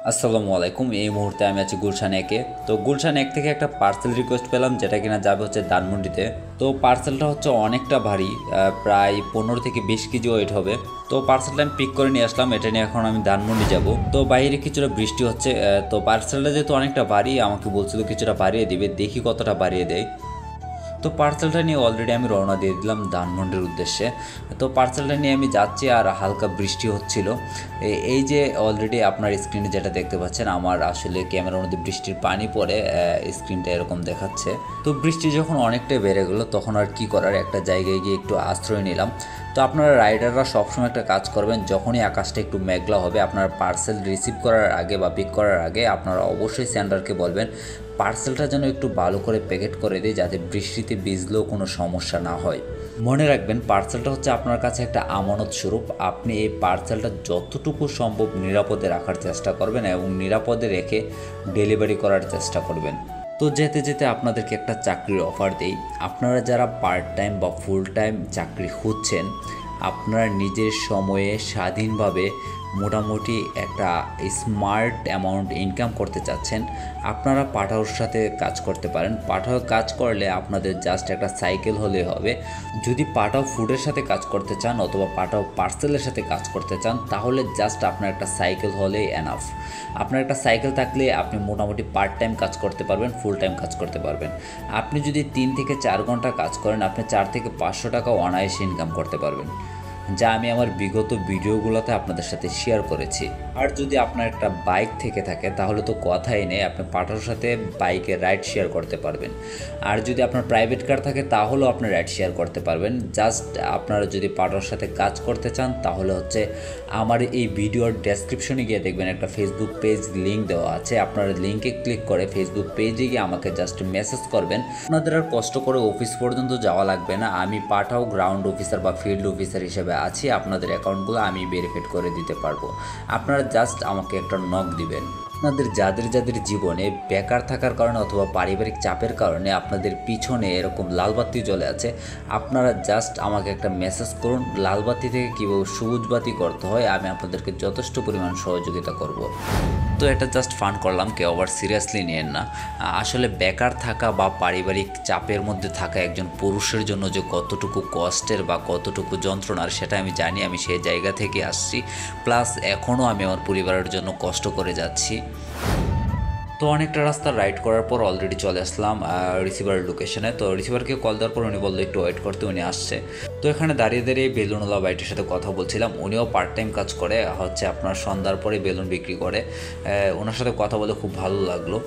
আসসালামু আলাইকুম। এই মুহূর্তে আমি আছি গুলশান একে। তো গুলশান এক থেকে একটা পার্সেল রিকোয়েস্ট পেলাম, যেটা কিনা যাবে হচ্ছে ধানমন্ডিতে। তো পার্সেলটা হচ্ছে অনেকটা ভারী, প্রায় 15 থেকে 20 কেজি ওয়েট হবে। তো পার্সেলটা আমি পিক করে নিয়ে আসলাম, এটা নিয়ে এখন আমি ধানমন্ডি যাব। তো বাইরে কিছুটা বৃষ্টি হচ্ছে, তো পার্সেলটা যেহেতু অনেকটা ভারী, আমাকে বলছিল কিছুটা বাড়িয়ে দিবে, দেখি কতটা বাড়িয়ে দেয়। তো পার্সেলটা নিয়ে অলরেডি আমি রওনা দিয়ে দিলাম ধানমন্ডির উদ্দেশ্যে। তো পার্সেলটা নিয়ে আমি যাচ্ছি, আর হালকা বৃষ্টি হচ্ছিল। এই যে অলরেডি আপনার স্ক্রিনে যেটা দেখতে পাচ্ছেন, আমার আসলে ক্যামেরার মধ্যে বৃষ্টির পানি পড়ে স্ক্রিনটা এরকম দেখাচ্ছে। তো বৃষ্টি যখন অনেকটাই বেড়ে গেলো, তখন আর কি করার, একটা জায়গায় গিয়ে একটু আশ্রয় নিলাম। তো আপনারা রাইডাররা সবসময় একটা কাজ করবেন, যখনই আকাশটা একটু মেঘলা হবে, আপনার পার্সেল রিসিভ করার আগে বা পিক করার আগে আপনারা অবশ্যই সেন্ডারকে বলবেন পার্সেলটা যেন একটু ভালো করে প্যাকেট করে দেয়, যাতে বৃষ্টিতে ভিজলেও কোনো সমস্যা না হয়। মনে রাখবেন, পার্সেলটা হচ্ছে আপনার কাছে একটা আমানত স্বরূপ। আপনি এই পার্সেলটা যতটুকু সম্ভব নিরাপদে রাখার চেষ্টা করবেন এবং নিরাপদে রেখে ডেলিভারি করার চেষ্টা করবেন। তো যেতে যেতে আপনাদেরকে একটা চাকরির অফার দেই। আপনারা যারা পার্ট টাইম বা ফুল টাইম চাকরি খুঁজছেন, আপনারা নিজের সময়ে স্বাধীনভাবে মোটামুটি একটা স্মার্ট অ্যামাউন্ট ইনকাম করতে চাচ্ছেন, আপনারা পাঠাওর সাথে কাজ করতে পারেন। পাঠাও কাজ করলে আপনাদের জাস্ট একটা সাইকেল হলে হবে। যদি পাঠাও ফুডের সাথে কাজ করতে চান অথবা পাঠাও পার্সেলের সাথে কাজ করতে চান, তাহলে জাস্ট আপনার একটা সাইকেল হলেই এনাফ। আপনার একটা সাইকেল থাকলে আপনি মোটামুটি পার্ট টাইম কাজ করতে পারবেন, ফুল টাইম কাজ করতে পারবেন। আপনি যদি 3 থেকে 4 ঘন্টা কাজ করেন, আপনি 4 থেকে 500 টাকা অনায়াসে ইনকাম করতে পারবেন, যা আমি আমার বিগত ভিডিওগুলোতে আপনাদের সাথে শেয়ার করেছি। আর যদি আপনার একটা বাইক থেকে থাকে, তাহলে তো কথাই নেই, আপনি পাঠার সাথে বাইকে রাইড শেয়ার করতে পারবেন। আর যদি আপনার প্রাইভেট কার থাকে, তাহলেও আপনি রাইড শেয়ার করতে পারবেন। জাস্ট আপনারা যদি পাঠার সাথে কাজ করতে চান, তাহলে হচ্ছে আমার এই ভিডিওর ডেসক্রিপশনে গিয়ে দেখবেন একটা ফেসবুক পেজ লিঙ্ক দেওয়া আছে। আপনারা লিঙ্কে ক্লিক করে ফেসবুক পেজে গিয়ে আমাকে জাস্ট মেসেজ করবেন। আপনাদের আর কষ্ট করে অফিস পর্যন্ত যাওয়া লাগবে না। আমি পাঠাও গ্রাউন্ড অফিসার বা ফিল্ড অফিসার হিসেবে আছি, আপনাদের অ্যাকাউন্টগুলো আমি ভেরিফাইড করে দিতে পারবো। আপনারা জাস্ট আমাকে একটা নক দিবেন। আপনাদের যাদের যাদের জীবনে বেকার থাকার কারণে অথবা পারিবারিক চাপের কারণে আপনাদের পিছনে এরকম লালবাতি জ্বলে আছে, আপনারা জাস্ট আমাকে একটা মেসেজ করুন। লালবাতি থেকে কীভাবে সবুজ বাতি করতে হয়, আমি আপনাদেরকে যথেষ্ট পরিমাণ সহযোগিতা করব। তো এটা জাস্ট ফান করলাম, কেউ আবার সিরিয়াসলি নিয়েন না। আসলে বেকার থাকা বা পারিবারিক চাপের মধ্যে থাকা একজন পুরুষের জন্য যে কতটুকু কষ্টের বা কতটুকু যন্ত্রণার, সেটা আমি জানি। আমি সেই জায়গা থেকে আসছি, প্লাস এখনও আমি আমার পরিবারের জন্য কষ্ট করে যাচ্ছি। তো অনেকটা রাস্তা রাইড করার পর অলরেডি চলে আসলাম রিসিভার লোকেশনে। তো রিসিভারকে কল দেওয়ার পর উনি বললো একটু ওয়েট করতে, উনি আসছে। তো এখানে দাঁড়িয়ে দাঁড়িয়ে বেলুনওয়ালা বাইটির সাথে কথা বলছিলাম। উনিও পার্ট টাইম কাজ করে, হচ্ছে আপনার সন্ধ্যার পরে বেলুন বিক্রি করে। ওনার সাথে কথা বলে খুব ভালো লাগলো।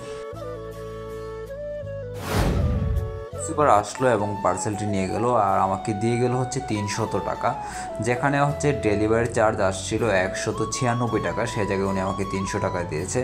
রিসিভার আসলো এবং পার্সেলটি নিয়ে গেল, আর আমাকে দিয়ে গেল হচ্ছে 300 টাকা। যেখানে হচ্ছে ডেলিভারি চার্জ আসছিল 196 টাকা, সে জায়গায় উনি আমাকে 300 টাকা দিয়েছে।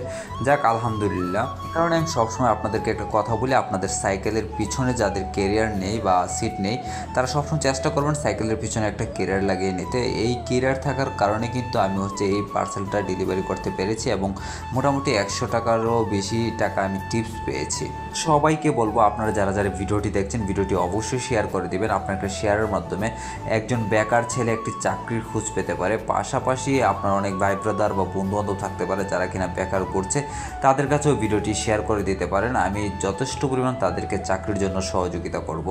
যাক, আলহামদুলিল্লাহ। কারণ আমি সবসময় আপনাদেরকে একটা কথা বলি, আপনাদের সাইকেলের পিছনে যাদের কেরিয়ার নেই বা সিট নেই, তারা সবসময় চেষ্টা করবেন সাইকেলের পিছনে একটা কেরিয়ার লাগিয়ে নিতে। এই কেরিয়ার থাকার কারণে কিন্তু আমি হচ্ছে এই পার্সেলটা ডেলিভারি করতে পেরেছি এবং মোটামুটি 100 টাকারও বেশি টাকা আমি টিপস পেয়েছি। সবাইকে বলবো, আপনারা যারা যারা ভিডিওটি দেখছেন, ভিডিওটি অবশ্যই শেয়ার করে দিবেন। আপনার একটা শেয়ারের মাধ্যমে একজন বেকার ছেলে একটি চাকরির খোঁজ পেতে পারে। পাশাপাশি আপনার অনেক ভাই ব্রাদার বা বন্ধুবান্ধব থাকতে পারে যারা কিনা বেকার করছে, তাদের কাছেও ভিডিওটি শেয়ার করে দিতে পারেন। আমি যথেষ্ট পরিমাণ তাদেরকে চাকরির জন্য সহযোগিতা করব।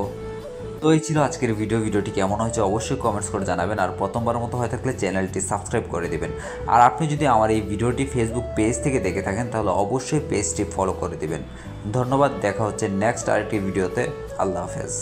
তো এই ছিল আজকের ভিডিওটি কেমন হয়েছে অবশ্যই কমেন্টস করে জানাবেন। আর প্রথমবার মতো হয়ে থাকলে চ্যানেলটি সাবস্ক্রাইব করে দিবেন। আর আপনি যদি আমার এই ভিডিওটি ফেসবুক পেজ থেকে দেখে থাকেন, তাহলে অবশ্যই পেজটি ফলো করে দিবেন। ধন্যবাদ, দেখা হচ্ছে নেক্সট আরেকটি ভিডিওতে। আল্লাহ হাফেজ।